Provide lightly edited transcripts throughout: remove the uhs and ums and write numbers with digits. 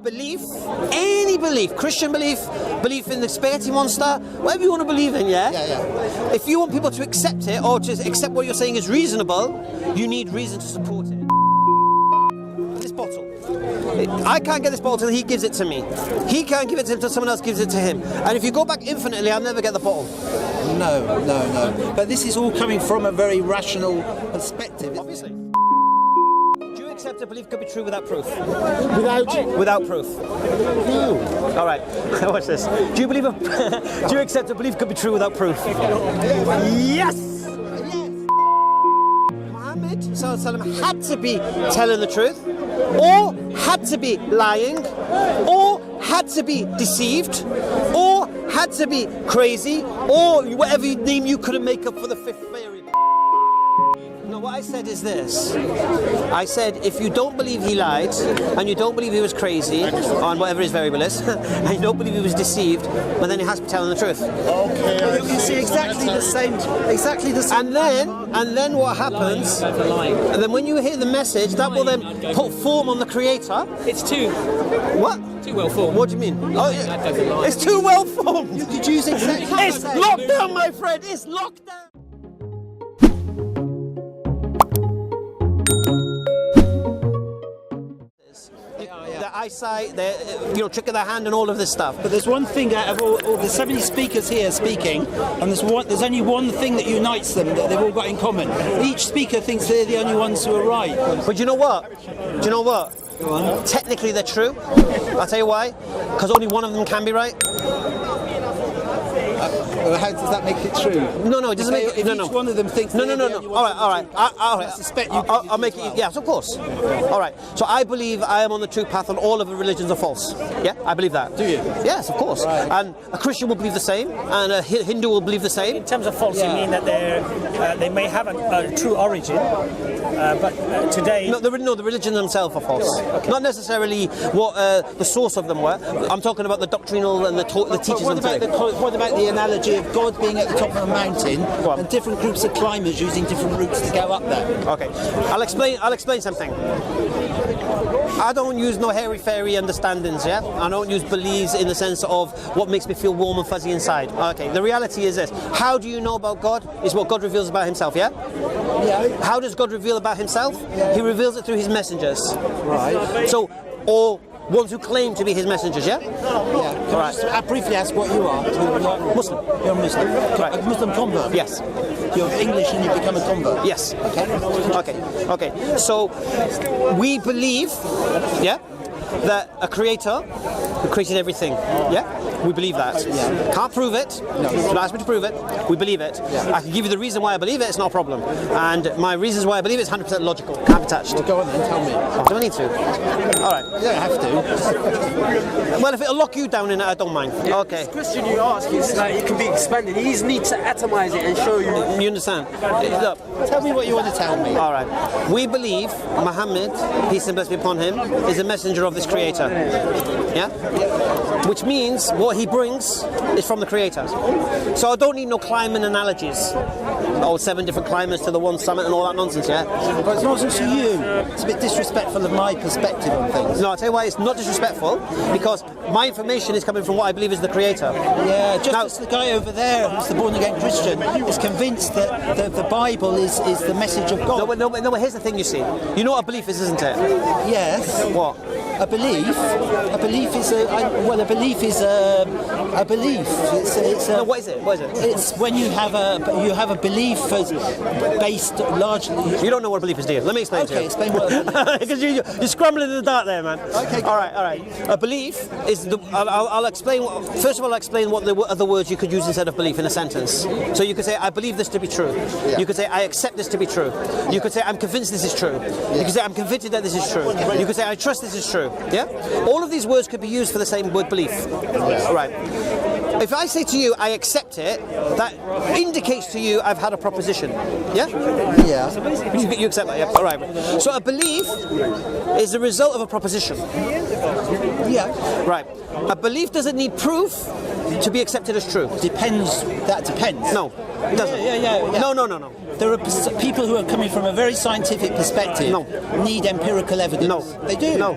belief, any belief, Christian belief, belief in the spaghetti monster, whatever you want to believe in, yeah? If you want people to accept it, or to accept what you're saying is reasonable, you need reason to support it. This bottle. I can't get this bottle till he gives it to me. He can't give it to him till someone else gives it to him. And if you go back infinitely, I'll never get the bottle. No. But this is all coming from a very rational perspective. Obviously. Do you accept a belief could be true without proof? Without proof? No. All right. Watch this. Do you believe? Do you accept a belief could be true without proof? Yes. Muhammad ﷺ had to be telling the truth, or had to be lying, or had to be deceived, or had to be crazy, or whatever name you couldn't make up for the fifth variable. No, what I said is this. I said, if you don't believe he lied, and you don't believe he was crazy, on whatever his variable is, and you don't believe he was deceived, well then he has to be telling the truth. Okay. You can see exactly the same. And then what happens? And then when you hear the message, that will then put form on the creator. It's too. What? Too well formed. What do you mean? Oh, yeah. It's too well formed. You could use exactly. It's lockdown, my friend. It's lockdown. The eyesight, the trick of the hand, and all of this stuff. But there's one thing out of all the 70 speakers here speaking, and there's only one thing that unites them that they've all got in common. Each speaker thinks they're the only ones who are right. But you know what? Go on. Technically, they're true. I'll tell you why. Because only one of them can be right. How does that make it true? No, it doesn't make it. If each one of them thinks. No. All right. I suspect you. I'll make it. Yes, of course. All right. So I believe I am on the true path, and all of the religions are false. Yeah, I believe that. Do you? Yes, of course. Right. And a Christian will believe the same, and a Hindu will believe the same. In terms of false, you mean that they may have a true origin, but today. No, the religion themselves are false. Right, okay. Not necessarily what the source of them were. I'm talking about the doctrinal and the teachers. What about the analogy of God being at the top of a mountain and different groups of climbers using different routes to go up there? Okay, I'll explain something. I don't use no hairy-fairy understandings, yeah? I don't use beliefs in the sense of what makes me feel warm and fuzzy inside. Okay, the reality is this. How do you know about God? Is what God reveals about himself, yeah? Yeah. How does God reveal about himself? Yeah. He reveals it through his messengers. Right. So, or ones who claim to be his messengers, yeah? Yeah. Can I just briefly ask what you are? Muslim. You're a Muslim. Right. A Muslim convert? Yes. You're English and you become a convert? Yes. Okay. So, we believe, yeah, that a creator who created everything, yeah? We believe that. Yeah. Can't prove it. No. Don't ask me to prove it. We believe it. Yeah. I can give you the reason why I believe it. It's not a problem. And my reasons why I believe it is 100% logical. Can't be touched. Well, go on then. Tell me. Oh, do I need to? All right. You don't have to. Well, if it'll lock you down in it, I don't mind. Okay. This question you ask is like it can be expanded. You just need to atomize it and show you. You understand? Look. Tell me what you want to tell me. All right. We believe Muhammad, peace and blessings be upon him, is a messenger of this creator. Yeah? Which means what he brings is from the creator. So I don't need no climbing analogies. Oh, 7 different climbers to the one summit and all that nonsense, yeah? But it's nonsense to you. It's a bit disrespectful of my perspective on things. No, I'll tell you why it's not disrespectful, because my information is coming from what I believe is the creator. Yeah, just as the guy over there who's the born-again Christian is convinced that the Bible is the message of God. No, but here's the thing, you see. You know what a belief is, isn't it? Yes. What? A belief is a belief. It's a, No, what is it? What is it? It's when you have a belief based largely. You don't know what a belief is, do you? Let me explain to you. Okay, explain what a belief is. Because you're scrambling in the dark there, man. Okay. All right. A belief is I'll explain. First of all, I'll explain what the other words you could use instead of belief in a sentence. So you could say, I believe this to be true. Yeah. You could say, I accept this to be true. You could say, I'm convinced this is true. You could say, I'm convicted that this is true. You could say, I trust this is true. Yeah? All of these words could be used for the same word, belief. Right. If I say to you, I accept it, that indicates to you I've had a proposition. Yeah? Yeah. You accept that, yeah? All right. So a belief is the result of a proposition. Yeah. Right. A belief doesn't need proof to be accepted as true. Depends. That depends. No. It doesn't. Yeah. No. There are people who are coming from a very scientific perspective need empirical evidence. No. They do. No.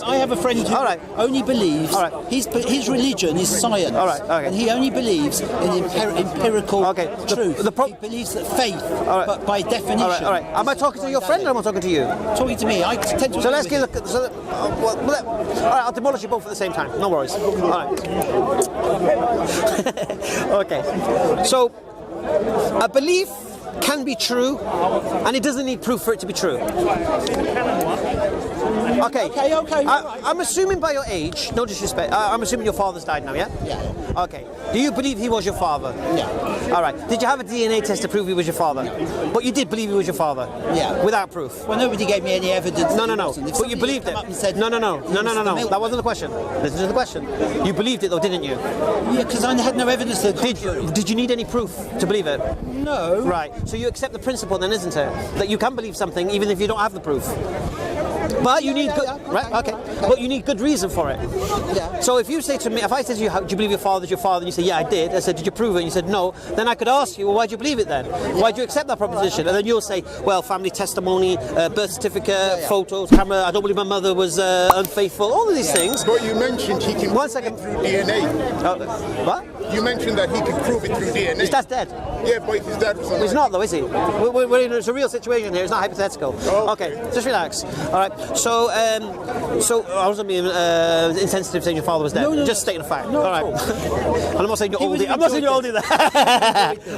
I have a friend who only believes his religion is science. All right. Okay. And he only believes in empirical truth. He believes that faith, but by definition. All right. Am I talking to your friend or am I talking to you? Talking to me. I tend to. So let's get. All right. I'll demolish you both at the same time. No worries. All right. Okay. So a belief can be true, and it doesn't need proof for it to be true. Okay. I'm assuming by your age, no disrespect, I'm assuming your father's died now, yeah? Yeah. Okay. Do you believe he was your father? Yeah. All right. Did you have a DNA test to prove he was your father? No. But you did believe he was your father? Yeah. Without proof? Well, nobody gave me any evidence. No. But you believed it? No. That wasn't the question. Listen to the question. You believed it though, didn't you? Yeah, because I had no evidence to the contrary. Did you need any proof to believe it? No. Right. So you accept the principle then, isn't it? That you can believe something even if you don't have the proof. But you need good, right? Okay. But you need good reason for it. Yeah. So if you say to me, if I said to you, do you believe your father's your father? And you say, yeah, I did. I said, did you prove it? And you said, no. Then I could ask you, well, why do you believe it then? Why do you accept that proposition? And then you'll say, well, family testimony, birth certificate, photos, camera. I don't believe my mother was unfaithful. All of these things. But you mentioned he can prove it through DNA. What? You mentioned that he could prove it through DNA. His dad's dead. Yeah, but his dad was alive. He's not though, is he? It's a real situation here. It's not hypothetical. Okay, just relax. All right. So I wasn't being insensitive saying your father was dead. No, just stating a fact. No, all right. And I'm not saying you're old. I'm not saying you're old either.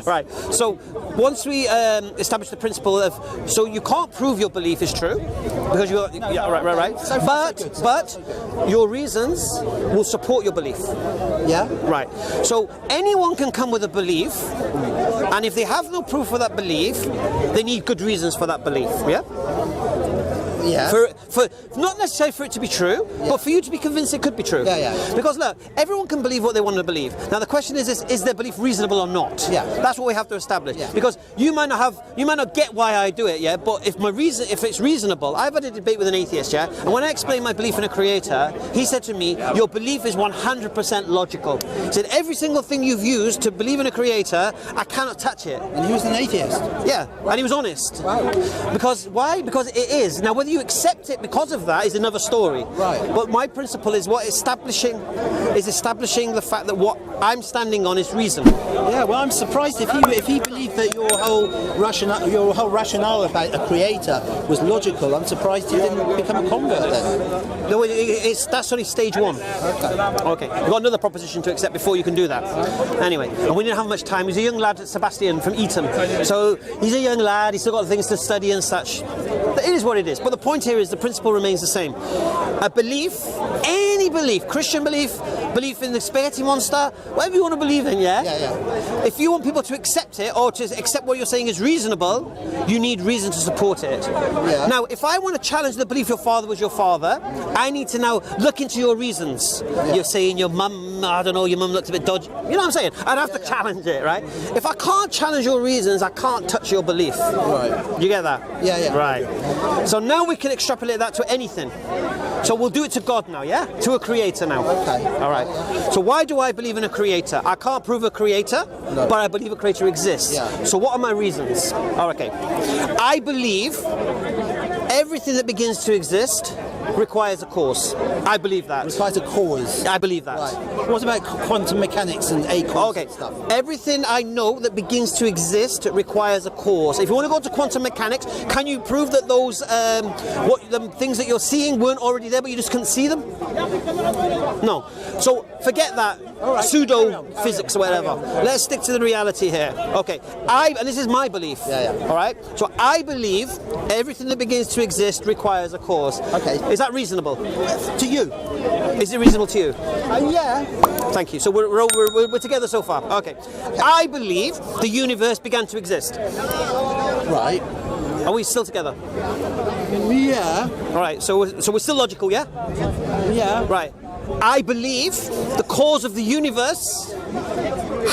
Right. So once we establish the principle of, so you can't prove your belief is true because you're right. But your reasons will support your belief. Yeah. Right. So anyone can come with a belief, and if they have no proof for that belief, they need good reasons for that belief. Yeah. Yeah. For not necessarily for it to be true, but for you to be convinced it could be true. Yeah. Because look, everyone can believe what they want to believe. Now the question is their belief reasonable or not? Yeah. That's what we have to establish. Yeah. Because you might not get why I do it, yeah. But if it's reasonable, I've had a debate with an atheist, yeah. And when I explained my belief in a creator, he said to me, your belief is 100% logical. He said every single thing you've used to believe in a creator, I cannot touch it. And he was an atheist. Yeah, and he was honest. Wow. Because why? Because it is. Now whether you accept it because of that is another story. Right. But my principle is establishing the fact that what I'm standing on is reason. Yeah. Well, I'm surprised if he believed that your whole rationale about a creator was logical. I'm surprised he didn't become a convert then. No, that's only stage one. Okay. We've got another proposition to accept before you can do that. Anyway, and we didn't have much time. He's a young lad, Sebastian from Eton. So he's a young lad. He's still got things to study and such. It is what it is. But the point here is the principle remains the same. A belief, any belief, Christian belief in the spaghetti monster, whatever you want to believe in, yeah? If you want people to accept it or to accept what you're saying is reasonable, you need reason to support it. Yeah. Now, if I want to challenge the belief your father was your father, I need to now look into your reasons. Yeah. You're saying your mum, I don't know, your mum looked a bit dodgy. You know what I'm saying? I'd have to challenge it, right? If I can't challenge your reasons, I can't touch your belief. Right. You get that? Yeah. Right. So now we can extrapolate that to anything. So we'll do it to God now, yeah? To a creator now. Okay. All right. So why do I believe in a creator? I can't prove a creator, but I believe a creator exists. Yeah. So what are my reasons? Oh, okay. I believe everything that begins to exist requires a cause. I believe that. Requires a cause. I believe that. Right. What about quantum mechanics and acons and stuff? Everything I know that begins to exist requires a cause. If you want to go to quantum mechanics, can you prove that those the things that you're seeing weren't already there, but you just couldn't see them? No. So forget that pseudo physics or whatever. Let's stick to the reality here. Okay. And this is my belief. Yeah. All right. So I believe everything that begins to exist requires a cause. Okay. Is that reasonable To you? Is it reasonable to you? Yeah. Thank you. So we're together so far. Okay. I believe the universe began to exist. Right. Are we still together? Yeah. All right. So we're still logical, yeah? Yeah. Right. I believe the cause of the universe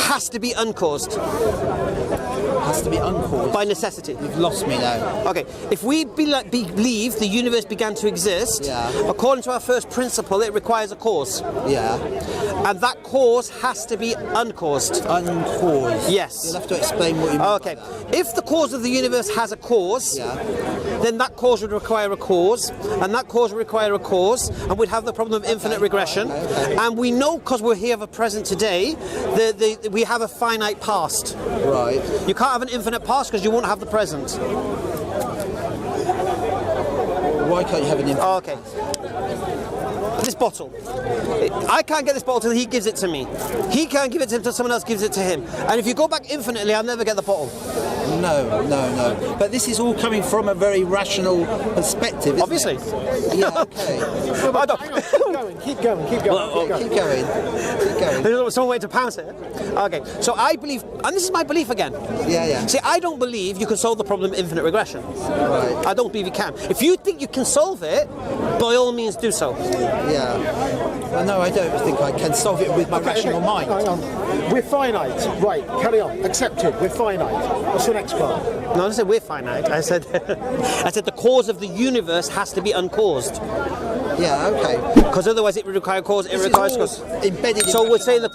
has to be uncaused. Has to be uncaused. By necessity. You've lost me now. Okay, if we believe the universe began to exist, according to our first principle, it requires a cause. Yeah. And that cause has to be uncaused. Uncaused. Yes. You'll have to explain what you mean. Okay. If the cause of the universe has a cause, then that cause would require a cause, and that cause would require a cause, and we'd have the problem of infinite regression. And we know, because we're here for present today, we have a finite past. Right. You can't have an infinite past because you won't have the present. Why can't you have an infinite? Okay. This bottle. I can't get this bottle till he gives it to me. He can't give it to him till someone else gives it to him. And if you go back infinitely, I'll never get the bottle. No. But this is all coming from a very rational perspective, isn't Obviously. it? Yeah, okay. Keep going. Keep going. There's some way to pounce it. Okay, so I believe, and this is my belief again. Yeah. See, I don't believe you can solve the problem of infinite regression. Right. I don't believe you can. If you think you can solve it, by all means do so. Yeah. Well, no, I don't think I can solve it with my rational mind. Hang on. We're finite. Right, carry on. Accepted. We're finite. What's the next part? No, I said we're finite. I said the cause of the universe has to be uncaused. Yeah, okay. Because otherwise it would require cause, it requires cause. Embedded in So we're saying that.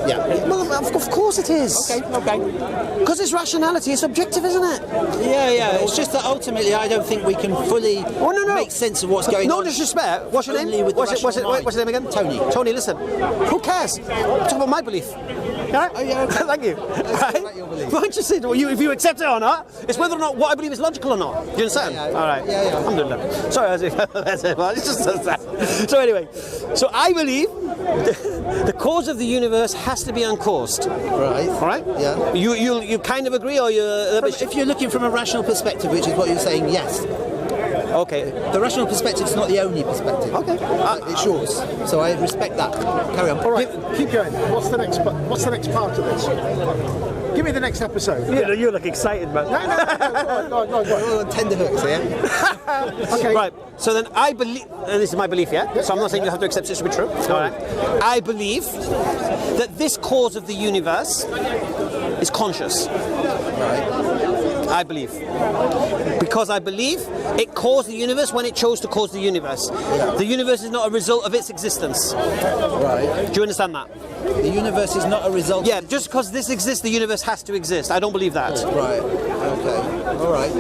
Yeah. Well, of course it is. Okay. Because it's rationality, it's objective, isn't it? Yeah. It's just that ultimately I don't think we can fully make sense of what's going on. No disrespect. What's your name? What's your name again? Tony. Tony, listen. Who cares? Talk about my belief. Yeah? Oh, yeah, okay. Thank you. About your belief. Why don't you say if you accept it or not? It's whether or not what I believe is logical or not. Do you understand? Yeah. All right. Yeah. Alhamdulillah. Sorry, it's just that. So anyway, so I believe the cause of the universe has to be uncaused. Right. All right? Yeah. You kind of agree, or you're... If you're looking from a rational perspective, which is what you're saying, yes. Okay. The rational perspective is not the only perspective. Okay. It's yours. So I respect that. Carry on. All right, keep going. What's the next part of this? Give me the next episode. You look excited, man. No. Go on. We're on tenterhooks here. Okay. Right. So then I believe, and this is my belief, yeah? So I'm not saying you have to accept it to be true. All right. I believe that this cause of the universe is conscious. Right. I believe. Because I believe it caused the universe when it chose to cause the universe. Yeah. The universe is not a result of its existence. Right. Do you understand that? The universe is not a result. Yeah, just because this exists, the universe has to exist. I don't believe that. Right. Okay. All right.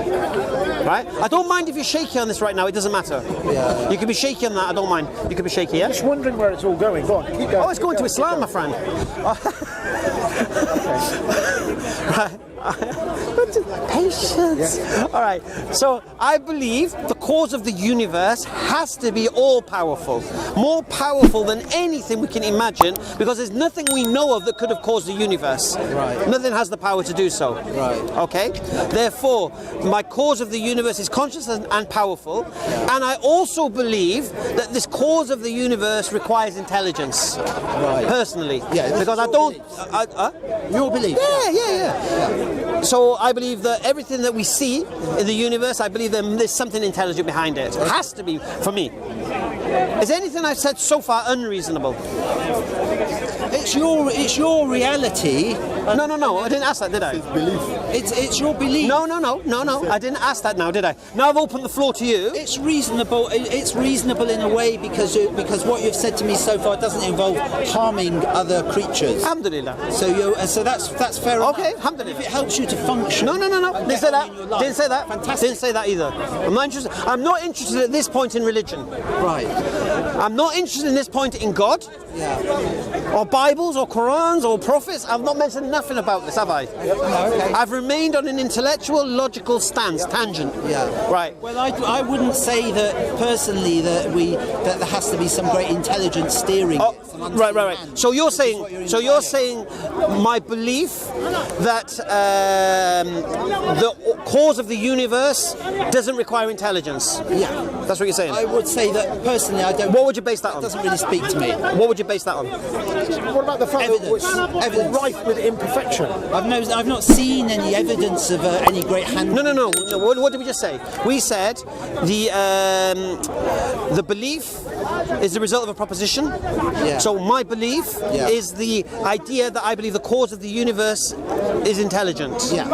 Right? I don't mind if you're shaky on this right now. It doesn't matter. Yeah. You can be shaky on that. I don't mind. You can be shaky, yeah? Just wondering where it's all going. Go on, keep going. Oh, it's going to Islam, my friend. Right. Patience. Yeah. All right. So I believe the cause of the universe has to be all-powerful, more powerful than anything we can imagine, because there's nothing we know of that could have caused the universe. Right. Nothing has the power to do so. Right. Okay. Therefore, my cause of the universe is conscious and powerful, and I also believe that this cause of the universe requires intelligence. Right. Personally. Yeah. Because I don't. Your belief. Yeah. So I believe that everything that we see in the universe, I believe there's something intelligent behind it. It has to be, for me. Is anything I've said so far unreasonable? It's your reality. No. I didn't ask that, did I? It's your belief. No. I didn't ask that now, did I? Now I've opened the floor to you. It's reasonable. It's reasonable in a way because what you've said to me so far doesn't involve harming other creatures. Alhamdulillah. So that's fair enough. Okay, alhamdulillah. If it helps you to function. No. Didn't say that. Didn't say that. Fantastic. Didn't say that either. I'm not interested at this point in religion. Right. I'm not interested in this point in God. Yeah. Or Bibles, or Qurans, or prophets. I've not mentioned nothing about this, have I? No, okay. I've remained on an intellectual, logical stance, tangent. Yeah. Right. Well, I wouldn't say that personally that there has to be some great intelligence steering it. Right. So you're saying my belief that the cause of the universe doesn't require intelligence. Yeah. That's what you're saying. I would say that personally, I don't. What would you base that on? It doesn't really speak to me. What would you base that on? What about the fact that we're rife with imperfection? I've not seen any evidence of any great hand. No. What did we just say? We said the belief is the result of a proposition. Yeah. So my belief is the idea that I believe the cause of the universe is intelligent. Yeah.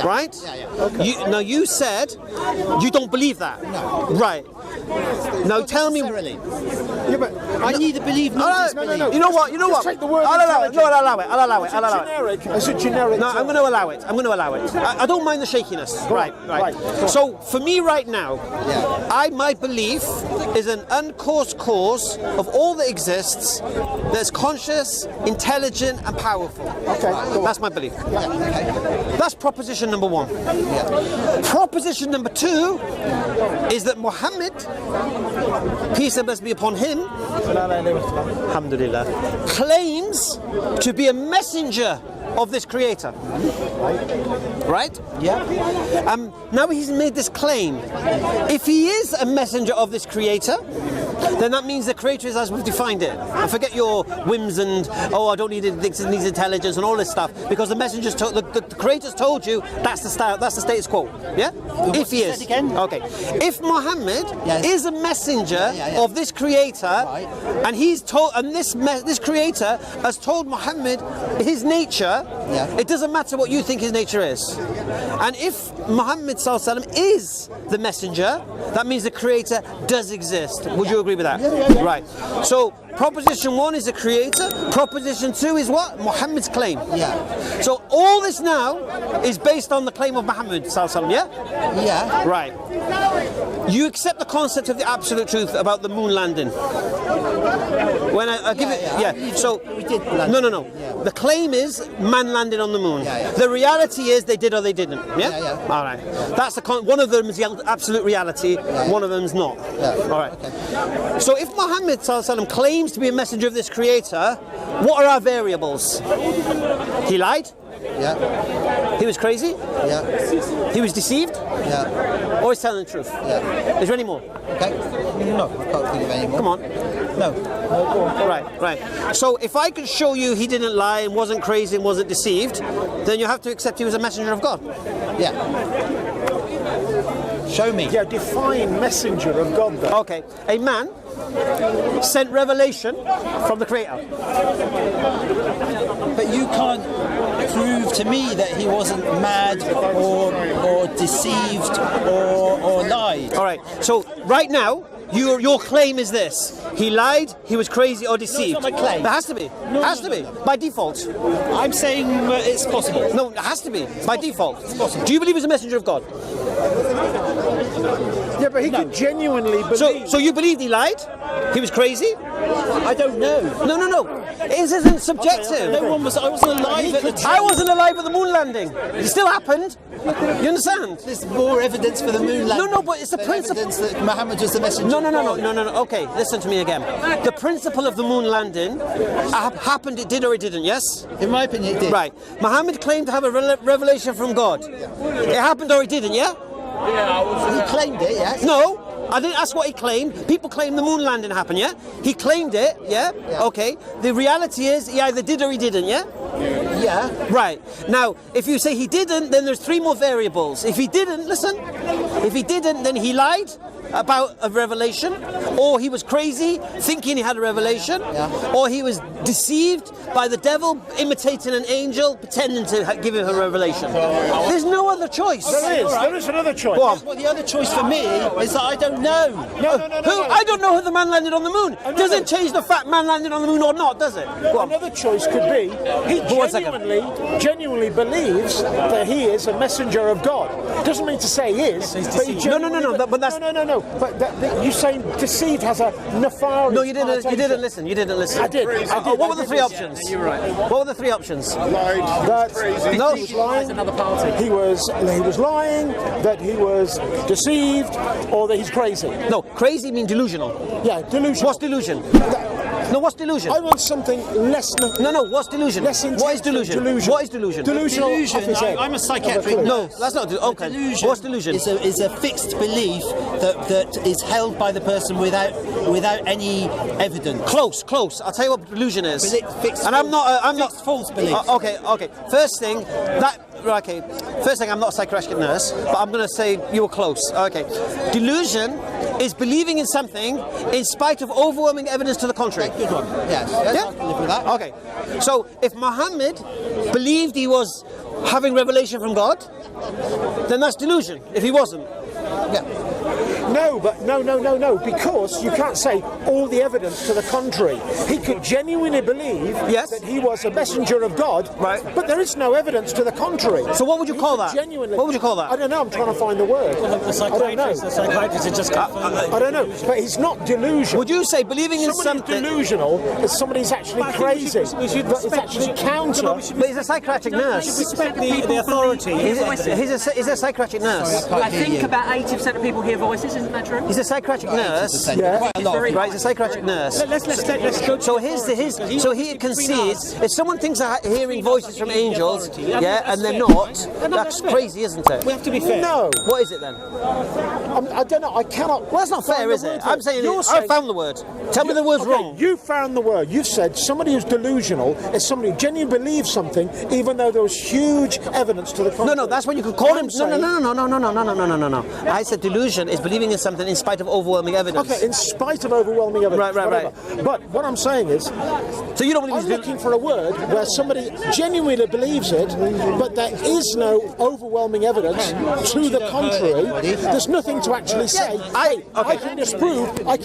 Right? Yeah. Okay. You said you don't believe that. No. Right. Now tell me. Yeah, but I neither believe nor disbelieve. no. You know what? Just take the word I'll allow it. No, I'll allow it. It's a generic. No, I'm going to allow it. I don't mind the shakiness. Right. So for me right now, my belief is an uncaused cause of all that exists that's conscious, intelligent, and powerful. Okay. That's my belief. That's proposition number one. Proposition number two is that Muhammad, peace and blessing be upon him, alhamdulillah, claims to be a messenger of this creator. Right? Yeah. Now he's made this claim. If he is a messenger of this creator, then that means the creator is as we've defined it. And forget your whims and I don't need it, this needs intelligence and all this stuff, because the messengers told the creators told you that's the status quo. Yeah? If he is. Again? Okay. If Muhammad is a messenger of this creator, and he's told, and this creator has told Muhammad his nature, it doesn't matter what you think his nature is. And if Muhammad ﷺ is the messenger, that means the creator does exist. Would you agree with that? Yeah. Right. So proposition one is the creator. Proposition two is what? Muhammad's claim. Yeah. So all this now is based on the claim of Muhammad ﷺ, yeah? Yeah. Right. You accept the concept of the absolute truth about the moon landing. When I give it, so we did land. no. Yeah. The claim is man landed on the moon. The reality is they did or they didn't. Yeah. All right. That's one of them is the absolute reality. One of them is not. All right. Okay. So if Muhammad ﷺ claims to be a messenger of this creator, what are our variables? He lied. Yeah. He was crazy. Yeah. He was deceived. Yeah. Or he's telling the truth. Yeah. Is there any more? Okay. No, I can't think of any more. Come on. No. Right. So if I could show you he didn't lie and wasn't crazy and wasn't deceived, then you have to accept he was a messenger of God. Yeah. Show me. Yeah, define messenger of God though. Okay. A man sent revelation from the Creator. But you can't prove to me that he wasn't mad or deceived or lied. All right. So right now, your claim is this: he lied, he was crazy, or deceived. No, it's not my claim. It has to be. Has to be by default. I'm saying it's possible. No, it has to be by default. It's possible. Do you believe he's a messenger of God? Yeah, but he could genuinely believe. So you believed he lied? He was crazy? I don't know. No. It isn't subjective. I wasn't alive at the time. I wasn't alive at the moon landing. It still happened. You understand? There's more evidence for the moon landing. No, but it's the principle. Evidence that Muhammad was the messenger. No. Okay, listen to me again. The principle of the moon landing happened. It did or it didn't. Yes. In my opinion, it did. Right. Muhammad claimed to have a revelation from God. It happened or it didn't. Yeah. He claimed it. Yes. No. I didn't ask what he claimed. People claim the moon landing happened, yeah? He claimed it, yeah? Okay. The reality is he either did or he didn't, yeah? Yeah. Right. Now, if you say he didn't, then there's three more variables. If he didn't, listen. If he didn't, then he lied about a revelation, or he was crazy thinking he had a revelation, or he was deceived by the devil imitating an angel pretending to give him a revelation. There's no other choice. There is another choice. Go on. Well, the other choice for me is that I don't know. No. I don't know who the man landed on the moon. Doesn't change the fact man landed on the moon or not, does it? Go on. Another choice could be he genuinely believes that he is a messenger of God. Doesn't mean to say he is. But he No. But that's no. But you saying deceived has a nefarious. no. You didn't listen. You didn't listen. I did. What were the three options? You're right. What were the three options? That No. he was lying. He was lying. That he was deceived, or that he's crazy. No, crazy means delusional. Yeah, delusion. What's delusion? No, what's delusion? I want something less. No, what's delusion? Less What is delusion? What is delusion? Delusional. I'm a psychiatric. No, that's not. Okay. Delusion What's delusion? is a fixed belief that is held by the person without any evidence. Close. I'll tell you what delusion is. Fixed And I'm not. fixed false belief. Okay. First thing, I'm not a psychiatric nurse, but I'm going to say you were close. Okay. Delusion is believing in something in spite of overwhelming evidence to the contrary. Good one. Yes. Yeah? I can live with that. Okay. So if Muhammad believed he was having revelation from God, then that's delusion. If he wasn't. Yeah. No, because you can't say all the evidence to the contrary. He could genuinely believe that he was a messenger of God, right? But there is no evidence to the contrary. So what would you call that? Genuinely, what would you call that? I don't know. I'm trying to find the word. Well, the psychiatrist is just I don't know, but he's not delusional. Would you say believing in something delusional is somebody who's actually crazy? It's actually counter. But he's a psychiatric nurse. respect the authority. He's a psychiatric nurse. I think about 80% of people hear voices, isn't that true? He's a psychiatric nurse. Yeah. Quite a lot. Right, he's a psychiatric nurse. Let's go. So he concedes if someone thinks they're hearing voices from angels, and they're not, that's crazy, isn't it? We have to be fair. No. What is it then? I don't know. I cannot. Well, that's not fair, is it? I'm saying I found the word. Tell me the word's wrong. You found the word. You've said somebody who's delusional is somebody who genuinely believes something, even though there was huge evidence to the contrary. No, that's when you could call him. No. I said delusion is believing in something in spite of overwhelming evidence. Okay, in spite of overwhelming evidence. Right. But what I'm saying is, so you don't believe I'm looking for a word where somebody genuinely believes it, but there is no overwhelming evidence to the contrary. There's nothing to actually say. I can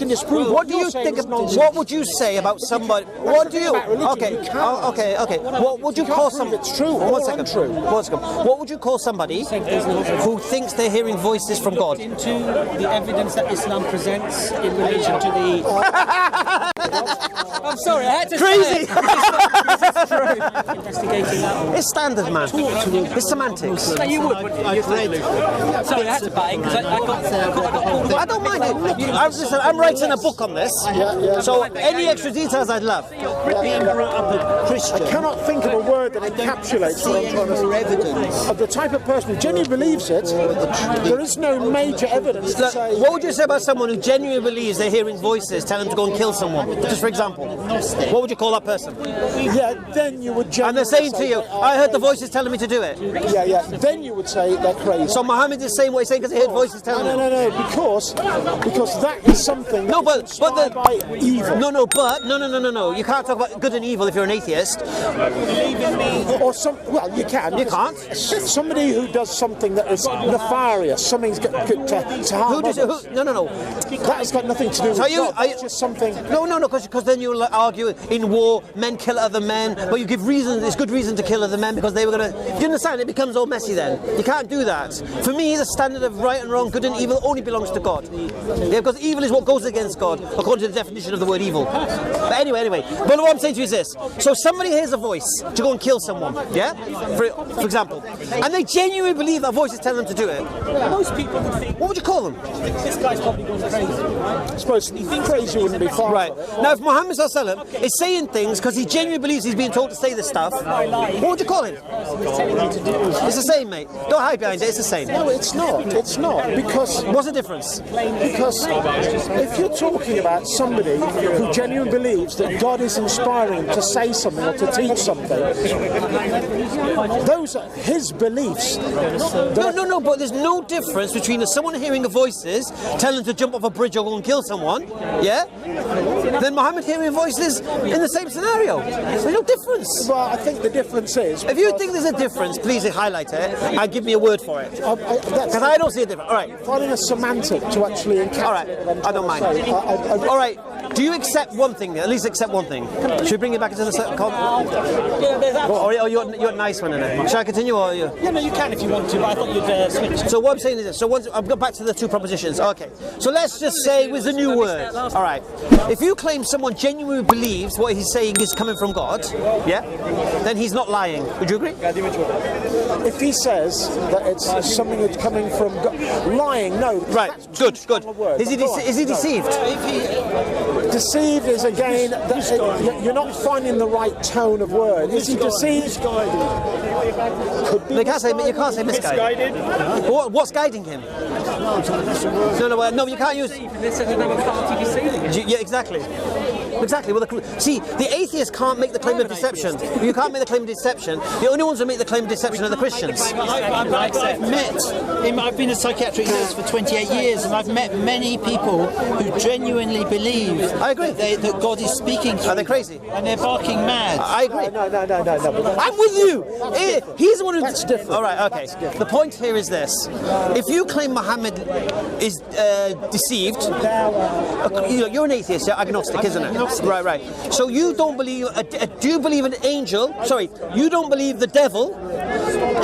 disprove. What do you think? What would you say about somebody? What do you? Okay. What would you call somebody? It's true. One second. What would you call somebody who thinks they're hearing voices from God? Into the evidence that Islam presents in relation to the. I'm sorry, I had to Crazy. investigating that. It's standard, man. It's semantics. No, you would, wouldn't you? Sorry, I had to buy it because I got I don't mind it. I'm writing a book on this, so any extra details I'd love. Being brought up a Christian. I cannot think of a word that encapsulates what I'm trying to say. Evidence. Of the type of person who genuinely believes it, there is no major evidence to Look, say. what would you say about someone who genuinely believes they're hearing voices telling them to go and kill someone? Just for example, what would you call that person? Yeah, then you would And genuinely they're saying say to you, they are I heard the crazy. voices telling me to do it. Yeah. Then you would say they're crazy. So Muhammad is saying what he's saying because he heard voices telling him. No, because that is something. No, but inspired by evil. No. You can't talk about good and evil if you're an atheist. Or well, you can. You can't. Somebody who does something that is nefarious, something's good to harm others. No. That has got nothing to do with God. It's just something. No, because then you'll argue in war, men kill other men, but you give reasons, it's good reason to kill other men because they were going to. Do you understand? It becomes all messy then. You can't do that. For me, the standard of right and wrong, good and evil only belongs to God. Yeah, because evil is what goes against God, according to the definition of the word evil. But anyway. But what I'm saying to you is this. So somebody hears a voice to go and kill someone, yeah? For example. And they genuinely believe that voice is telling them to do it. Most people would think, What would you call them? this guy's probably going crazy. I suppose crazy wouldn't be far. Right. Now, if Muhammad Sallallahu is saying things because he genuinely believes he's being told to say this stuff, what would you call him? It's the same, mate. Don't hide behind it. It's the same. No, it's not. It's not because. What's the difference? Because if you're talking about somebody who genuinely believes that God is inspiring to say something or to teach something, those are his beliefs. No, but there's no difference between someone hearing the voices telling them to jump off a bridge or go and kill someone, yeah? Then Muhammad hearing voices in the same scenario. There's no difference. Well, I think the difference is. If you think there's a difference, please highlight it and give me a word for it. Because I don't see a difference. All right. Finding a semantic to actually encapsulate. All right. I don't mind. All right. Do you accept one thing? At least accept one thing. Should we bring it back into the or you're a nice one in it. Shall I continue or you? Yeah, no, you can if you want to, but I thought you'd switch. So what I'm saying is this. So once I've got back to the two propositions. Okay. So let's just say with a new word. All right. If you claim someone genuinely believes what he's saying is coming from God, yeah, then he's not lying. Would you agree? If he says that it's something that's coming from God, lying, no. Right. Good. Is he deceived? Deceived is again, you're not finding the right tone of word. Is he deceived? Could be You can't say misguided. What's guiding him? No, you can't use. This is another party deceiving him. Yeah, exactly. Exactly. Well, see, the atheists can't make the claim of deception. You can't make the claim of deception. The only ones who make the claim of deception are the Christians. I've been a psychiatric nurse for 28 years, and I've met many people who genuinely believe I agree. that God is speaking to them. Are they crazy? And they're barking mad. I agree. No. I'm with you. He's the one who. That's different. All right. Okay. The point here is this: if you claim Muhammad is deceived, you're an atheist, you're agnostic, isn't it? Right. So you don't believe? Do you believe an angel? Sorry, you don't believe the devil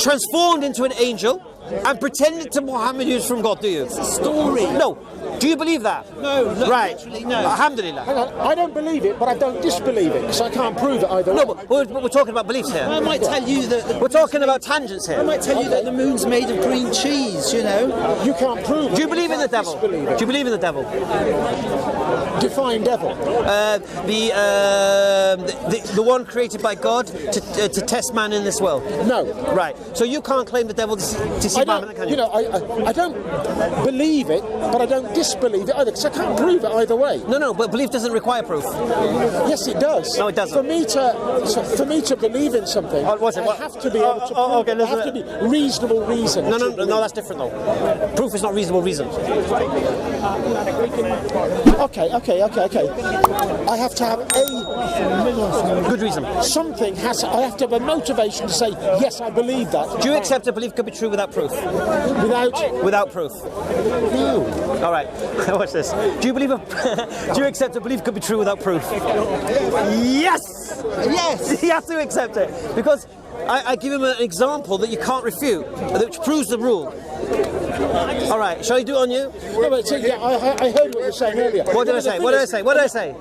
transformed into an angel and pretended to Muhammad who's from God? Do you? It's a story. No. Do you believe that? No. Right. No. Alhamdulillah. Hang on, I don't believe it, but I don't disbelieve it, because I can't prove it either way. No, but we're talking about beliefs here. I might tell you that We're talking about tangents here. I might tell you that the moon's made of green cheese. You know. You can't prove it. Do you believe in the devil? Do Disbelieve it. you believe in the devil? Define devil. The one created by God to test man in this world. No. Right. So you can't claim the devil to see I Muhammad, can don't, you? I don't believe it, but I don't disbelieve it either, because I can't prove it either way. No, but belief doesn't require proof. Yes, it does. No, it doesn't. For me to believe in something, what's it? I have to be able to prove okay, it. There have to be reasonable reason. No, that's different though. Proof is not reasonable reason. Okay. I have to have a Good reason. something. I have to have a motivation to say yes, I believe that. Do you accept a belief could be true without proof? Without proof. No. All right. Watch this. Do you believe do you accept a belief could be true without proof? Yes. You have to accept it, because I give him an example that you can't refute, which proves the rule. All right, shall I do it on you? No, but I heard what you were saying earlier. What did I say?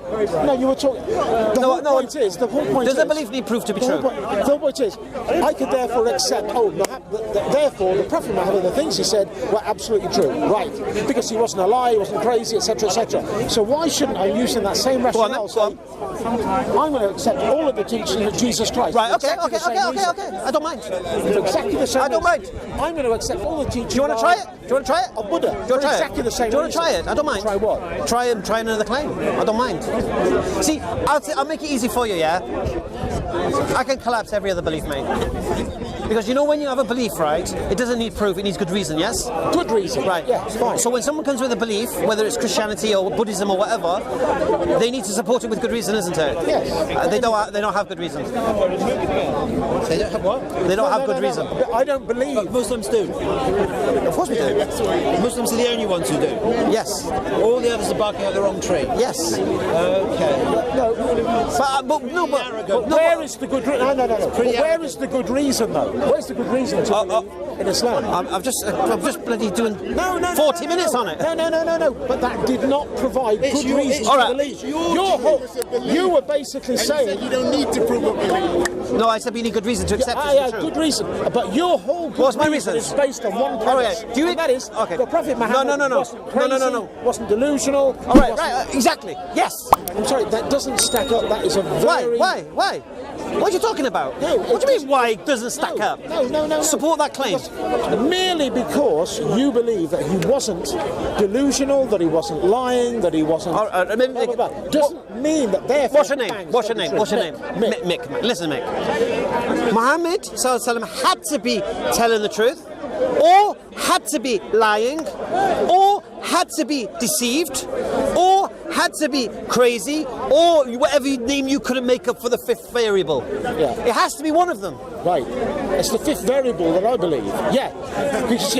No, you were talking. The whole point is. Does the belief need proof to be true? The whole point is, I could therefore accept. Therefore, the Prophet Muhammad, the things he said were absolutely true, right? Because he wasn't a liar, he wasn't crazy, etc., etc. So why shouldn't I, using that same rationale, say, I'm going to accept all of the teachings of Jesus Christ? Right. Okay. I don't mind. For exactly the same. I don't mind. I'm going to accept all the teachings. Do you want to try it? Of Buddha. Do you want to try exactly it? the same. Do you want to try it? I don't mind. Try what? Try another claim. I don't mind. See, I'll make it easy for you, yeah? I can collapse every other belief, mate. Because you know when you have a belief, right, it doesn't need proof, it needs good reason, yes? Good reason. Right. Yeah, it's fine. So when someone comes with a belief, whether it's Christianity or Buddhism or whatever, they need to support it with good reason, isn't it? Yes. They don't have good reason. They don't have what? They don't have good reason. I don't believe. But Muslims do. Of course we do. Muslims are the only ones who do. Yes. All the others are barking up the wrong tree. Yes. Okay. But where is the good reason? No. But where is the good reason, though? Where's the good reason to believe in Islam? I'm just bloody doing 40 minutes on it. No. But that did not provide good reason all to right. believe. You were basically saying you don't need to prove what you believe. No, I said we need good reason to accept it to be true. Good reason. But your whole What's my reason reason? is based on one premise. Oh, yeah. And that is the Prophet Muhammad wasn't crazy, wasn't delusional. All right, exactly. Yes. I'm sorry, that doesn't stack up. That is a very... Why? What are you talking about? No, what do you mean why it doesn't stack up? No. Support that claim. Merely because you believe that he wasn't delusional, that he wasn't lying, that he wasn't... doesn't mean that therefore... What's your name? Mick. Listen, Mick. Muhammad ﷺ had to be telling the truth, or had to be lying, or had to be deceived, or had to be crazy, or whatever name you couldn't make up for the fifth variable. Yeah. It has to be one of them. Right. It's the fifth variable that I believe. Yeah.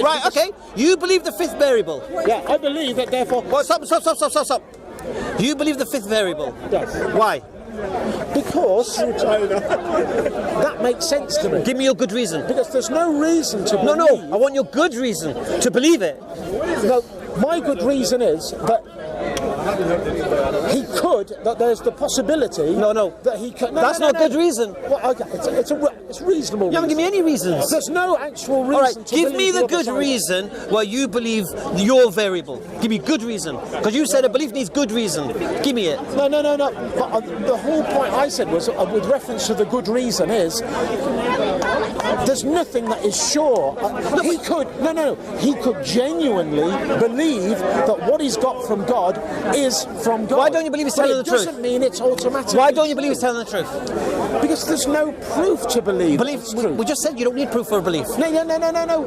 Right, okay. You believe the fifth variable. Yeah, I believe that therefore... Well, stop. You believe the fifth variable. Yes. Why? Because that makes sense to me. Give me your good reason. Because there's no reason to believe... No, I want your good reason to believe it. No, my good reason is that he could, that there's the possibility that he could... That's not good reason. Well, okay, it's reasonable. You haven't given me any reasons. There's no actual reason. All right, to give me believe the good reason why you believe your variable. Give me good reason. Because you said a belief needs good reason. Give me it. No. But, the whole point I said was, with reference to the good reason, is there's nothing that is sure. He could genuinely believe that what he's got from God is from God. Why don't you believe he's telling the truth? It doesn't mean it's automatic. Why don't you believe he's telling the truth? Because there's no proof to believe. We just said you don't need proof for a belief. No.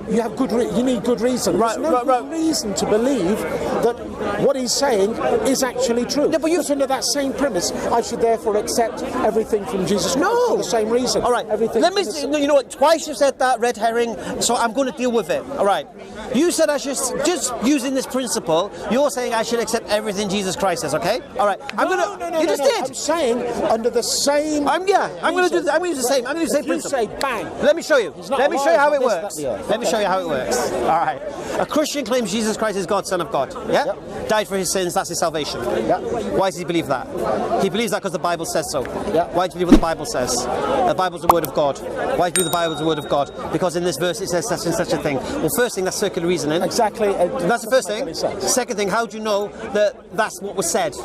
You have you need good reason. There's no good reason to believe that what he's saying is actually true. No, but you... under that same premise, I should therefore accept everything from Jesus Christ for the same reason. All right. Everything. You know what? Twice you said that, red herring. So I'm going to deal with it. All right. You said I should, just using this principle, you're saying I should accept everything Jesus Christ says. Okay. All right. No. You just did. I'm saying under the same. I'm going to do. I'm going to use the same. I'm going to use the same principle. You say bang. Let me show you. Let me show you how it works. Let Let me show you how it works. All right. A Christian claims Jesus Christ is God, Son of God. Yeah? Yep. Died for his sins, that's his salvation. Yep. Why does he believe that? He believes that because the Bible says so. Yep. Why do you believe what the Bible says? The Bible's the word of God. Why do you believe the Bible's the word of God? Because in this verse it says such and such a thing. Well, first thing, that's circular reasoning. Exactly. That's the first thing. Second thing, how do you know that that's what was said?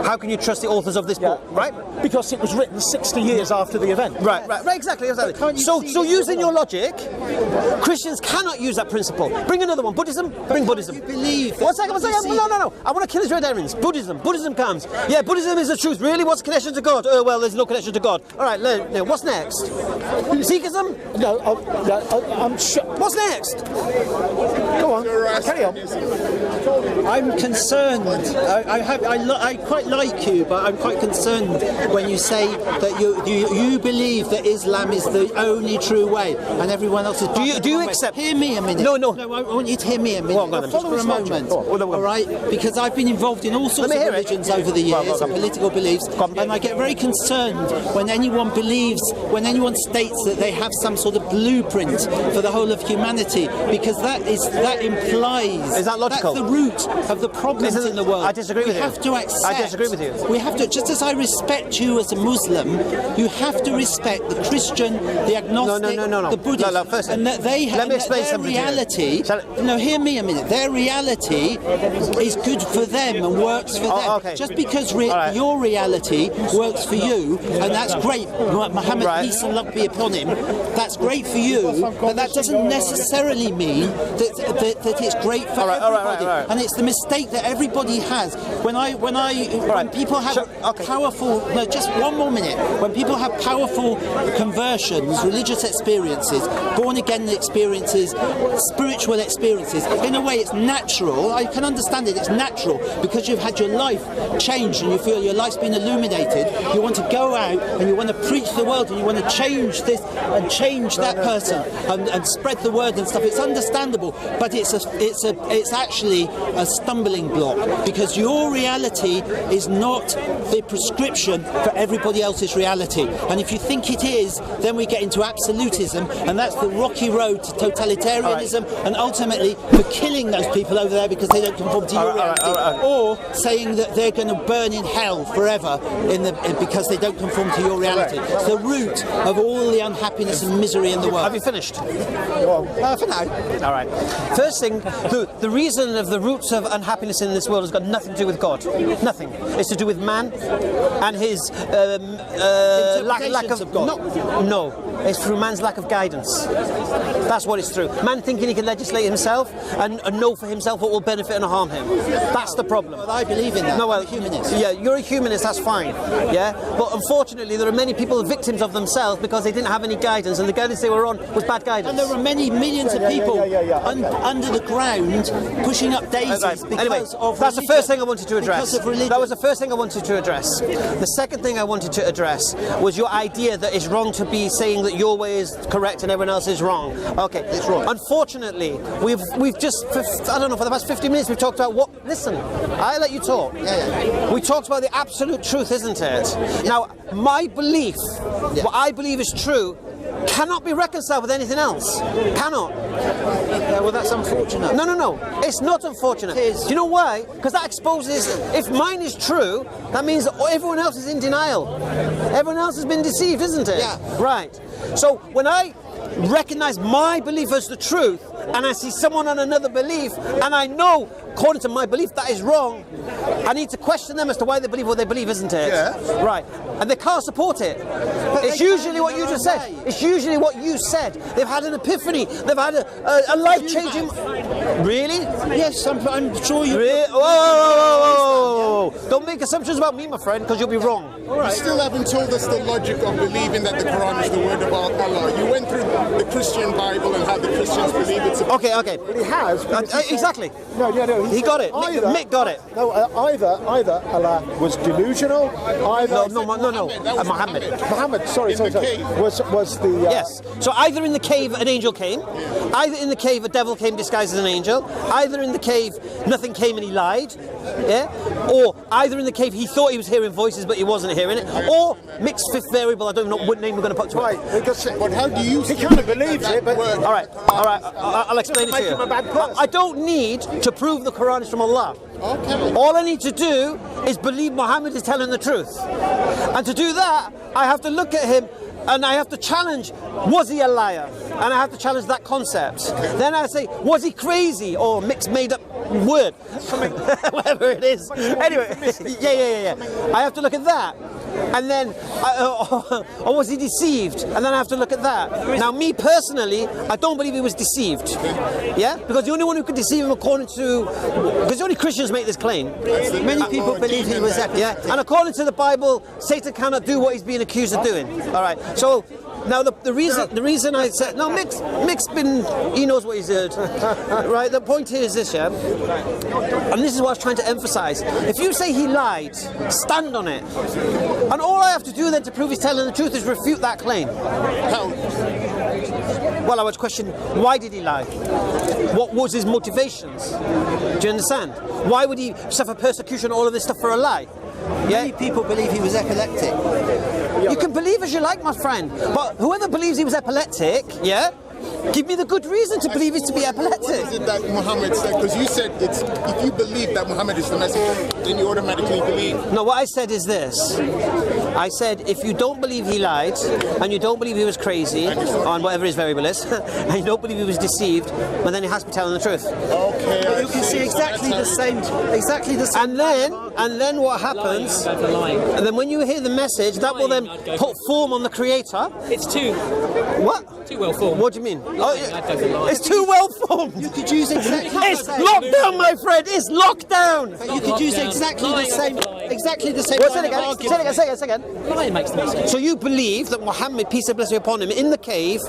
How can you trust the authors of this book, right? Because it was written 60 years after the event. Right, exactly. So using your logic, Christians cannot use that principle. Bring another one. Buddhism. Bring Buddhism. You believe One second. No. I want to kill his red herrings. Buddhism comes. Yeah, Buddhism is the truth. Really? What's the connection to God? Oh, well, there's no connection to God. All right, what's next? Sikhism? No, I'm sure. What's next? Go on, carry on. I'm concerned. I quite like you, but I'm quite concerned when you say that you believe that Islam is the only true way and everyone else is. Do you accept? Hear me a minute. No. I want you to hear me a minute. Just for a moment. All right, because I've been involved in all sorts of religions over the years and political beliefs, and I get very concerned when anyone states that they have some sort of blueprint for the whole of humanity, because that implies. Is that logical? That's the root of the problems in the world. I disagree with you. We have to accept. I disagree with you. We have to, just as I respect you as a Muslim, you have to respect the Christian, the agnostic, the Buddhist, No, first, and that they have let me explain their something reality. No, hear me a minute. Their reality is good for them and works for them. Okay. Just because your reality works for you, and that's great. Muhammad, peace and love be upon him. That's great for you, but that doesn't necessarily mean that it's great for everybody. And it's the mistake that everybody has. When people have powerful. No, just one more minute. When people have powerful conversions, religious experiences, born again experiences, spiritual experiences, in a way it's natural. I can understand it. It's natural because you've had your life changed and you feel your life's been illuminated. You want to go out and you want to preach the world and you want to change this and change that person and spread the word and stuff. It's understandable, but it's actually a stumbling block because your reality is not the prescription for everybody else's reality. And if you think it is, then we get into absolutism, and that's the rocky road to totalitarianism and ultimately for killing those people over there because they don't conform to your reality, or saying that they're going to burn in hell forever because they don't conform to your reality. It's the root of all the unhappiness and misery in the world. Have you finished? For now. All right. First thing, the reason of the roots of unhappiness in this world has got nothing to do with God. Nothing. It's to do with man and his lack of God. No. It's through man's lack of guidance. That's what it's through. Man thinking he can legislate himself and know for himself what will benefit and harm him. That's the problem. But I believe in that. No, well, I'm a humanist. Yeah, you're a humanist, that's fine. Yeah? But unfortunately, there are many people victims of themselves because they didn't have any guidance, and the guidance they were on was bad guidance. And there are many millions of people under the ground pushing up daisies because of that's the first thing I wanted to address. Because of religion. That was the first thing I wanted to address. The second thing I wanted to address was your idea that it's wrong to be saying that your way is correct and everyone else is wrong. Okay, it's wrong. Unfortunately, we've just, I don't know, for the past 50 minutes we've talked about what... Listen, I let you talk. We talked about the absolute truth, isn't it? Now, my belief, what I believe is true, cannot be reconciled with anything else. Cannot. Yeah, well, that's unfortunate. No. It's not unfortunate. It is. Do you know why? Because that exposes, if mine is true, that means that everyone else is in denial. Everyone else has been deceived, isn't it? Yeah. Right. So when I recognize my belief as the truth, and I see someone on another belief, and I know, according to my belief, that is wrong, I need to question them as to why they believe what they believe, isn't it? Yeah. Right. And they can't support it. It's usually what you just said. It's usually what you said. They've had an epiphany. They've had a life-changing... Really? Yes, I'm sure you... Really? Whoa. Don't make assumptions about me, my friend, because you'll be wrong. You still haven't told us the logic of believing that the Quran is the word of Allah. You went through the Christian Bible and how the Christians believe it's a... Okay. But he has. Exactly. No. He got it. Mick got it. No, either Allah was delusional. Either No. Muhammad. Sorry. Was the Yes. So either in the cave an angel came, either in the cave a devil came disguised as an angel, either in the cave nothing came and he lied, yeah, or either in the cave he thought he was hearing voices but he wasn't hearing it, or mixed fifth variable. I don't know what name we're going to put to it. But how do you... He kind of believes it, but... All right. I'll explain it to Make you. him a bad person. I don't need to prove the Quran is from Allah. Okay. All I need to do is believe Muhammad is telling the truth. And to do that, I have to look at him and I have to challenge, was he a liar? And I have to challenge that concept. Then I say, was he crazy or mixed made up word? Whatever it is. Anyway, yeah. I have to look at that. And then, or was he deceived? And then I have to look at that. Now, me personally, I don't believe he was deceived. Yeah? Because the only one who could deceive him according to... Because only Christians make this claim. Many people believe he was epileptic. Yeah? And according to the Bible, Satan cannot do what he's being accused of doing. All right. So... Now the reason I said no, Mick's been, he knows what he's heard, right? The point here is this, yeah, and this is what I was trying to emphasise. If you say he lied, stand on it, and all I have to do then to prove he's telling the truth is refute that claim. How? Well, I would question, why did he lie? What was his motivations? Do you understand? Why would he suffer persecution, all of this stuff for a lie? Yeah? Many people believe he was epileptic. You can believe as you like, my friend, but whoever believes he was epileptic, yeah, give me the good reason to believe he's to be epileptic. What is it that Muhammad said? Because you said it's, if you believe that Muhammad is the messenger, then you automatically believe. No, what I said is this. I said, if you don't believe he lied, and you don't believe he was crazy, on whatever his variable is, and you don't believe he was deceived, well then he has to be telling the truth. Okay. But you can see exactly the same. And then what happens? And then when you hear the message, that will then put form on the creator. It's too well formed. What do you mean? I'd go for lying. It's too well formed. You could use exactly It's the same. lockdown, my friend. It's lockdown. But you could use exactly the same. Exactly the same. Say it again. Lying makes no sense. So you believe that Muhammad, peace and blessing upon him, in the cave,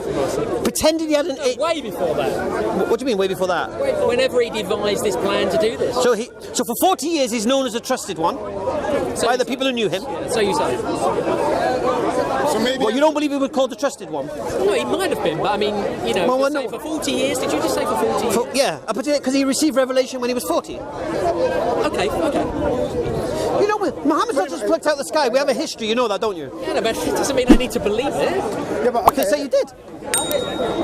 pretended he had an... Way before that. What do you mean, way before that? Whenever he devised this plan to do this. So for 40 years he's known as a trusted one by the people who knew him. So you say. So maybe. Well, you don't believe he was called the trusted one? No, he might have been, but I mean, you know, Well, say no. for 40 years. Did you just say for 40 years? Yeah, because he received revelation when he was 40. Okay. You know, Muhammad's not just plucked out the sky. We have a history, you know that, don't you? Yeah, no, but it doesn't mean I need to believe it. Yeah, but I didn't say you did.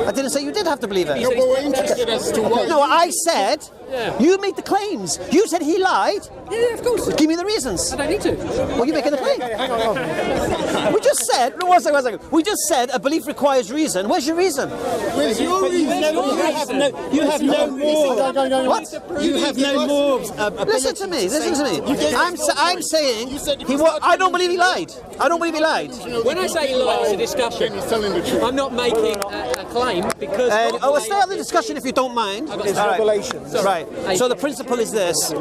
I didn't say you did have to believe it. No, but we're interested as to why. No, I said, Yeah. you made the claims. You said he lied. Yeah, of course. Give me the reasons. I don't need to. Well, you're making the claim. hang on. We just said, no, one second. We just said a belief requires reason. Where's your reason? Where's your reason? You have no more. What? You have no more. Listen to me. I'm saying I don't believe he lied. I don't believe he lied. When I say lie, it's a discussion. He's telling the truth. I'm not making a claim because. We'll stay out of the discussion if you don't mind. It's revelations. Right. So the principle is this: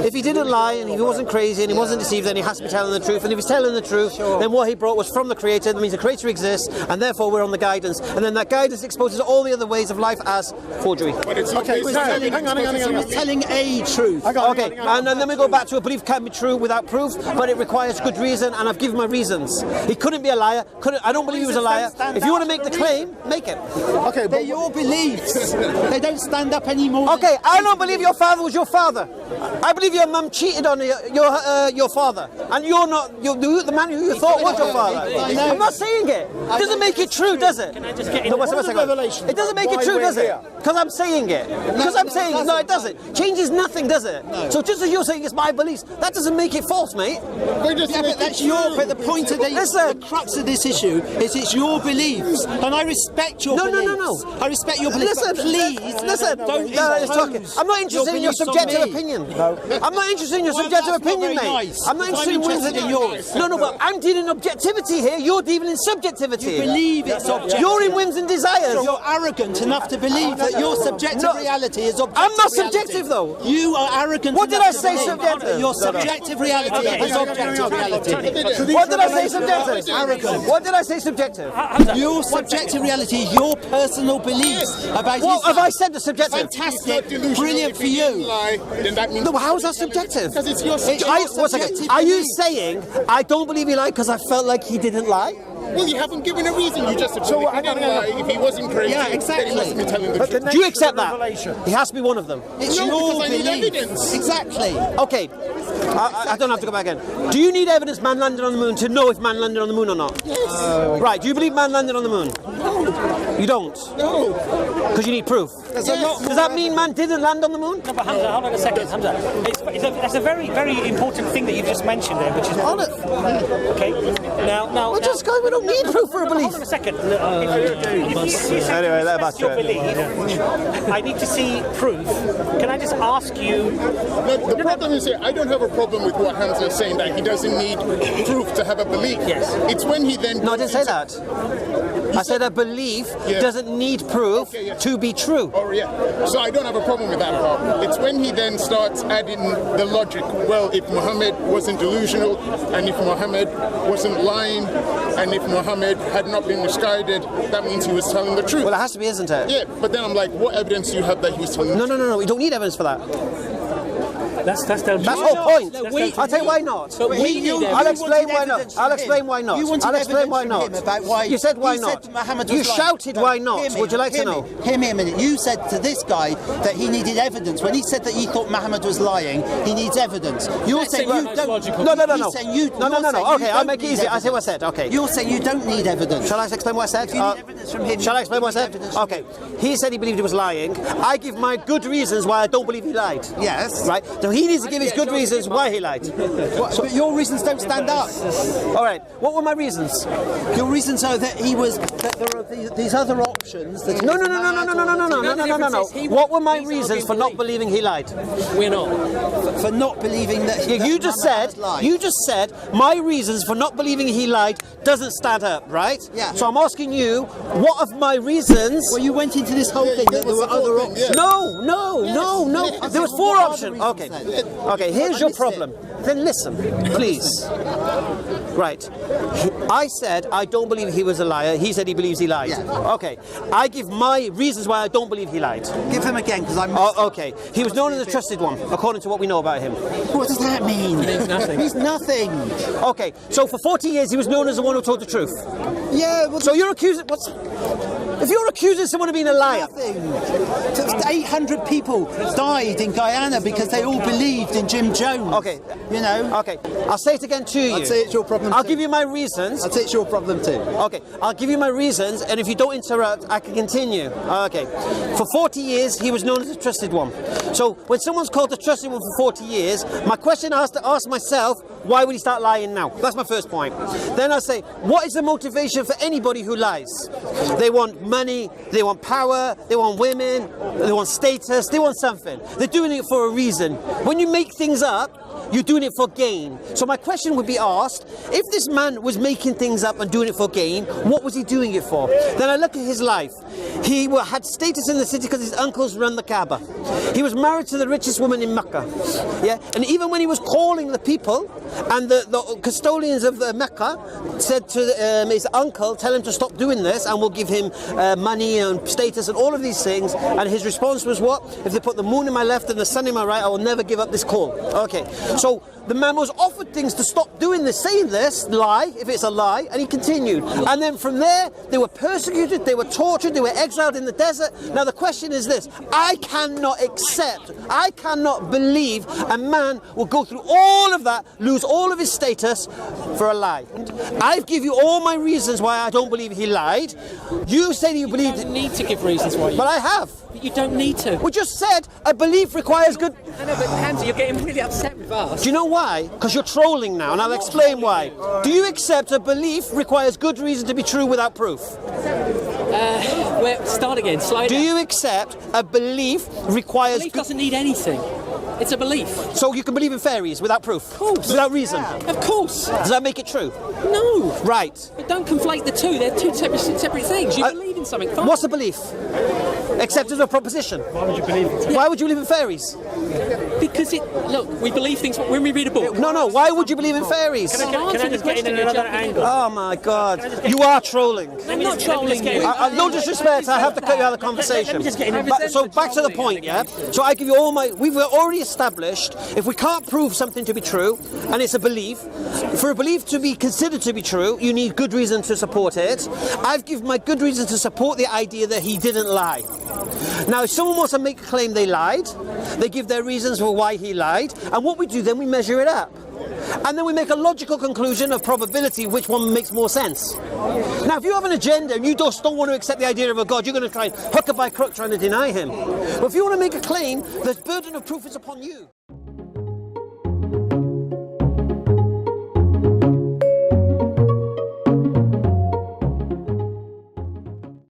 if he didn't lie and he wasn't crazy and he wasn't deceived, then he has to be telling the truth. And if he's telling the truth, then what he brought was from the Creator. That means the Creator exists, and therefore we're on the guidance. And then that guidance exposes all the other ways of life as forgery. But it's Okay, okay. hang on. Telling a truth. Okay, and then we go back to a belief can be true without proof, but it requires good reason, and I've given my reasons. He couldn't be a liar. I don't believe he was a liar. If you want to make the claim, make it. Okay, They're but your beliefs. They don't stand up anymore. Okay, I don't believe your father was your father. I believe your mum cheated on your father, and you're not the man who you thought was your father. I'm not saying it. It doesn't make it true, does it? Can I just get in? No, what's the revelation? It doesn't make it true, does it? Because I'm saying it. Because I'm saying it. No, it doesn't. Changes nothing, does it? No. So just as you're saying it's my beliefs, that doesn't make it false, mate. But that's your. But the point of the crux of this issue is it's your beliefs, and I respect your beliefs. No. I respect your beliefs. Listen, please, listen. Don't I'm not interested in your subjective opinion. No. I'm not interested in your subjective opinion, mate. Nice. I'm not interested in yours. No, but I'm dealing in objectivity here. You're dealing in subjectivity. You believe it's objective. You're in whims and desires. So you're arrogant enough to believe that your subjective reality is objective. I'm not reality. subjective, though. You are arrogant. What did I say subjective? Your subjective reality is objective reality. What did I say subjective? Arrogant. What did I say subjective? Your subjective reality is your personal beliefs about what have I said the subjective? Fantastic. Brilliant for you. Then that means no, how is that subjective? Because it's your subjective. Are you saying I don't believe he lied because I felt like he didn't lie? Well, you haven't given a reason. You just said he didn't lie. If he wasn't crazy, yeah, exactly. then he must be telling the truth. Do you accept that? He has to be one of them. It's no, your because I need belief. evidence. Exactly. Okay. I don't have to go back again. Do you need evidence man landed on the moon to know if man landed on the moon or not? Yes. Right. Do you believe man landed on the moon? No. You don't? No. Because you need proof. Yes. Does that mean man didn't land on the moon? No, but Hamza, hold on a second, Hamza. It's a very, very important thing that you've just mentioned there, which is proof. Okay. Now. Well, just guys, we don't need proof for a belief. Hold on a second. Anyway, let your belief. I need to see proof. Can I just ask you? The problem is here, I don't have a problem with what Hamza is saying, that he doesn't need proof to have a belief. Yes. It's when he then... No, I didn't say that. I said a belief doesn't need proof to be true. Oh, yeah. So I don't have a problem with that part. It's when he then starts adding the logic. Well, if Muhammad wasn't delusional, and if Muhammad wasn't lying, and if Muhammad had not been misguided, that means he was telling the truth. Well, it has to be, isn't it? Yeah, but then I'm like, what evidence do you have that he was telling the truth? No. We don't need evidence for that. That's the whole point. No, I'll tell you why not. I'll explain why not. I'll explain why not. I'll explain why not. You said why not. You shouted why not. Would you like to know? Hear me a minute. You said to this guy that he needed evidence. When he said that he thought Muhammad was lying, he needs evidence. You're saying you don't. No. No. Okay, I'll make it easy. I say what I said. Okay. You're saying you don't need evidence. Shall I explain what I said? If you need evidence from him, shall I explain what I said? Okay. He said he believed he was lying. I give my good reasons why I don't believe he lied. Yes. Right? So he needs to give his good reasons why he lied. But your reasons don't stand up. All right. What were my reasons? Your reasons are that that there are these other options. That No. What were my reasons for not believing he lied? We're not. For not believing that. You just said my reasons for not believing he lied doesn't stand up, right? Yeah. So I'm asking you, what of my reasons? Well, you went into this whole thing that there were other options. No. There was 4 options. Okay. Here's your problem. Then listen, please. Right. I said I don't believe he was a liar. He said he believes he lied. Yeah. Okay. I give my reasons why I don't believe he lied. Give him again, because I'm. Okay. He was known as a trusted one, according to what we know about him. What does that mean? It means nothing. He's nothing. Okay. So for 40 years he was known as the one who told the truth. Yeah. Well, so you're accusing if you're accusing someone of being a liar. Nothing. 800 people died in Guyana because they all believed in Jim Jones. Okay. You know. Okay. I'll say it again to you. I'd say it's your problem. I'll give you my reasons. I'd say it's your problem too. Okay. I'll give you my reasons, and if you don't interrupt, I can continue. Okay. For 40 years, he was known as a trusted one. So when someone's called a trusted one for 40 years, my question I have to ask myself, why would he start lying now? That's my first point. Then I say, what is the motivation for anybody who lies? They want money, they want power, they want women, they want status, they want something. They're doing it for a reason. When you make things up, you're doing it for gain. So my question would be asked, if this man was making things up and doing it for gain, what was he doing it for? Then I look at his life. He had status in the city because his uncles run the Kaaba. He was married to the richest woman in Mecca. Yeah, and even when he was calling the people, and the custodians of Mecca said to his uncle, tell him to stop doing this and we'll give him money and status and all of these things, and his response was what? If they put the moon in my left and the sun in my right, I will never give up this call. Okay, so the man was offered things to stop doing this, saying this lie, if it's a lie, and he continued. And then from there, they were persecuted, they were tortured, they were exiled in the desert. Now the question is this: I cannot accept, I cannot believe a man will go through all of that, lose all of his status for a lie. I've given you all my reasons why I don't believe he lied. You say that you believe. You don't need to give reasons why. But I have. But you don't need to. We just said a belief requires good. I know, but Hamza, you're getting really upset with us. Do you know why? Because you're trolling now, and I'll explain why. Do you accept a belief requires good reason to be true without proof? Well, start again. Slow Do down. you accept a belief requires Belief doesn't need anything. It's a belief. So you can believe in fairies without proof? Of course. Without reason? Of course. Does that make it true? No. Right. But don't conflate the two. They're two separate things. You believe in something. Fine. What's a belief? Accepted a proposition. Why would you believe in? Why would you believe in fairies? Because look, we believe things when we read a book. No. Why would you believe in fairies? Can I just get in another angle? Oh my God! You are trolling. I'm not trolling you. No disrespect. I have to cut you out of the conversation. Let me just get in. So back to the point, yeah. So I give you all my. We've already established if we can't prove something to be true, and it's a belief. For a belief to be considered to be true, you need good reason to support it. I've given my good reason to support the idea that he didn't lie. Now, if someone wants to make a claim they lied, they give their reasons for why he lied, and what we do then, we measure it up. And then we make a logical conclusion of probability, which one makes more sense. Now, if you have an agenda and you just don't want to accept the idea of a God, you're going to try and hook it by crook trying to deny him. But if you want to make a claim, the burden of proof is upon you.